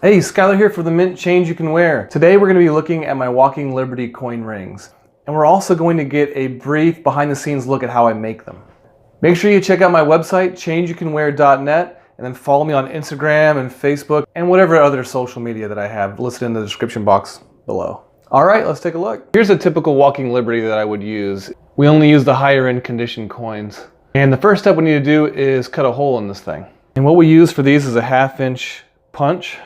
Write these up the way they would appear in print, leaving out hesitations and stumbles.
Hey, Skylar here for the Mint Change You Can Wear. Today we're going to be looking at my Walking Liberty coin rings. And we're also going to get a brief behind the scenes look at how I make them. Make sure you check out my website, changeyoucanwear.net, and then follow me on Instagram and Facebook and whatever other social media that I have listed in the description box below. All right, let's take a look. Here's a typical Walking Liberty that I would use. We only use the higher end conditioned coins. And the first step we need to do is cut a hole in this thing. And what we use for these is a 1/2 inch punch.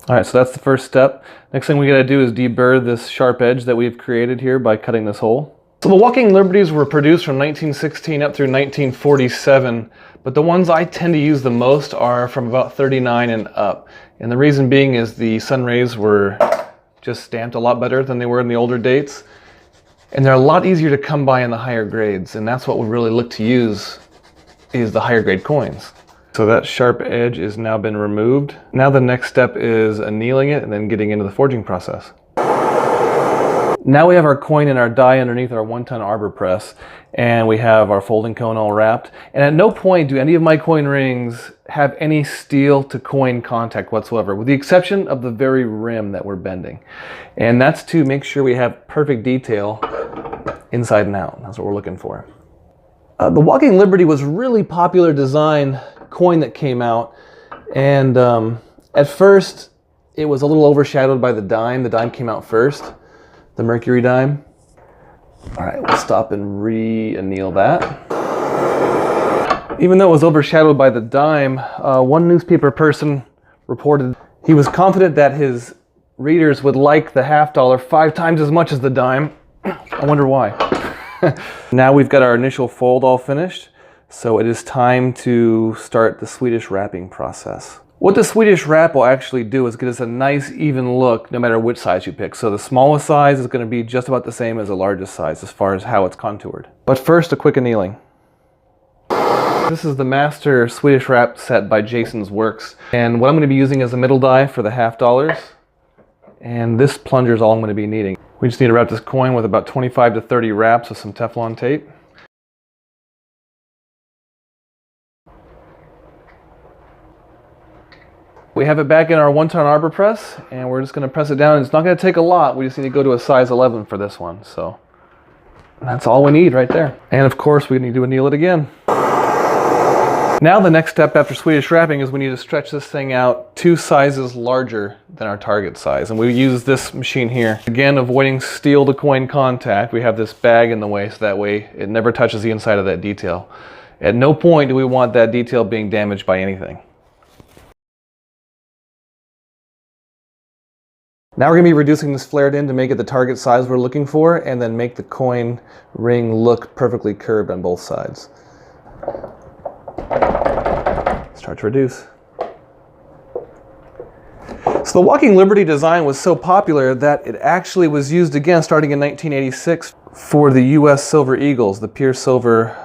All right, so that's the first step. Next thing we gotta do is deburr this sharp edge that we've created here by cutting this hole. So the Walking Liberties were produced from 1916 up through 1947, but the ones I tend to use the most are from about 39 and up. And the reason being is the sun rays were just stamped a lot better than they were in the older dates. And they're a lot easier to come by in the higher grades, and that's what we really look to use is the higher grade coins. So that sharp edge has now been removed. Now the next step is annealing it and then getting into the forging process. Now we have our coin and our die underneath our 1-ton arbor press, and we have our folding cone all wrapped. And at no point do any of my coin rings have any steel to coin contact whatsoever, with the exception of the very rim that we're bending. And that's to make sure we have perfect detail inside and out. That's what we're looking for. The Walking Liberty was a really popular design coin that came out, and at first it was a little overshadowed by the dime. The dime came out first, the mercury dime. All right, we'll stop and re-anneal that. Even though it was overshadowed by the dime, one newspaper person reported he was confident that his readers would like the $1/2 5 times as much as the dime. I wonder why. Now we've got our initial fold all finished, so it is time to start the Swedish wrapping process. What the Swedish wrap will actually do is get us a nice even look no matter which size you pick. So the smallest size is going to be just about the same as the largest size as far as how it's contoured. But first, a quick annealing. This is the master Swedish wrap set by Jason's Works. And what I'm going to be using is a middle die for the $1/2. And this plunger is all I'm going to be needing. We just need to wrap this coin with about 25 to 30 wraps with some Teflon tape. We have it back in our 1-ton arbor press, and we're just going to press it down. It's not going to take a lot. We just need to go to a size 11 for this one. So that's all we need right there. And of course, we need to anneal it again. Now the next step after Swedish wrapping is we need to stretch this thing out 2 sizes larger than our target size. And we use this machine here. Again, avoiding steel to coin contact, we have this bag in the way so that way it never touches the inside of that detail. At no point do we want that detail being damaged by anything. Now we're going to be reducing this flared end to make it the target size we're looking for, and then make the coin ring look perfectly curved on both sides. Start to reduce. So the Walking Liberty design was so popular that it actually was used again starting in 1986 for the US Silver Eagles, the pure silver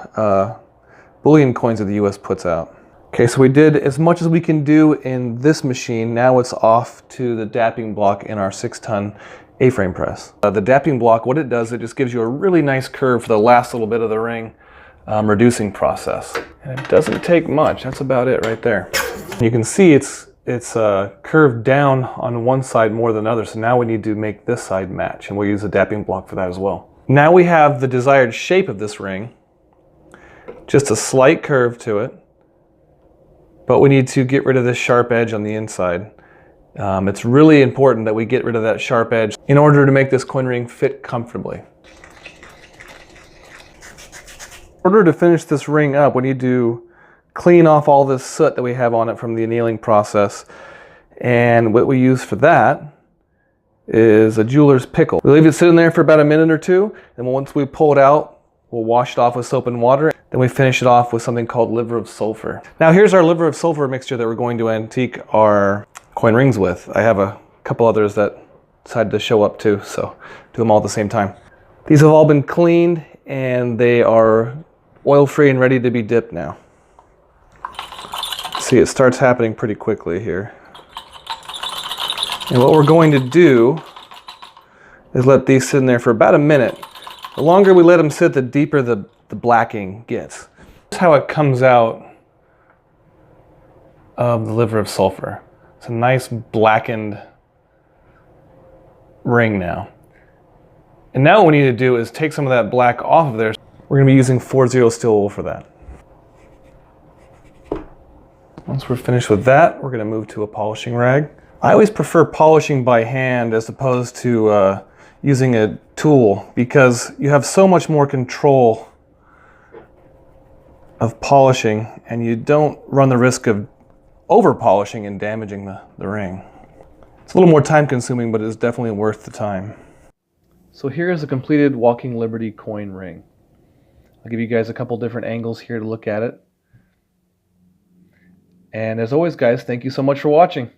bullion coins that the US puts out. Okay, so we did as much as we can do in this machine. Now it's off to the dapping block in our 6-ton A-frame press. The dapping block, what it does, it just gives you a really nice curve for the last little bit of the ring reducing process. And it doesn't take much. That's about it right there. You can see it's curved down on one side more than the other, so now we need to make this side match, and we'll use a dapping block for that as well. Now we have the desired shape of this ring, just a slight curve to it. But we need to get rid of this sharp edge on the inside. It's really important that we get rid of that sharp edge in order to make this coin ring fit comfortably. In order to finish this ring up, we need to clean off all this soot that we have on it from the annealing process. And what we use for that is a jeweler's pickle. We leave it sitting there for about a minute or two, and once we pull it out, we'll wash it off with soap and water. Then we finish it off with something called liver of sulfur. Now here's our liver of sulfur mixture that we're going to antique our coin rings with. I have a couple others that decided to show up too, so do them all at the same time. These have all been cleaned and they are oil-free and ready to be dipped now. See, it starts happening pretty quickly here. And what we're going to do is let these sit in there for about a minute. The longer we let them sit, the deeper the blacking gets. That's how it comes out of the liver of sulfur. It's a nice blackened ring now. And now what we need to do is take some of that black off of there. We're going to be using 4-0 steel wool for that. Once we're finished with that, we're going to move to a polishing rag. I always prefer polishing by hand as opposed to using a tool because you have so much more control of polishing and you don't run the risk of over polishing and damaging the ring. It's a little more time consuming, but it's definitely worth the time. So here is a completed Walking Liberty coin ring. I'll give you guys a couple different angles here to look at it. And as always, guys, thank you so much for watching.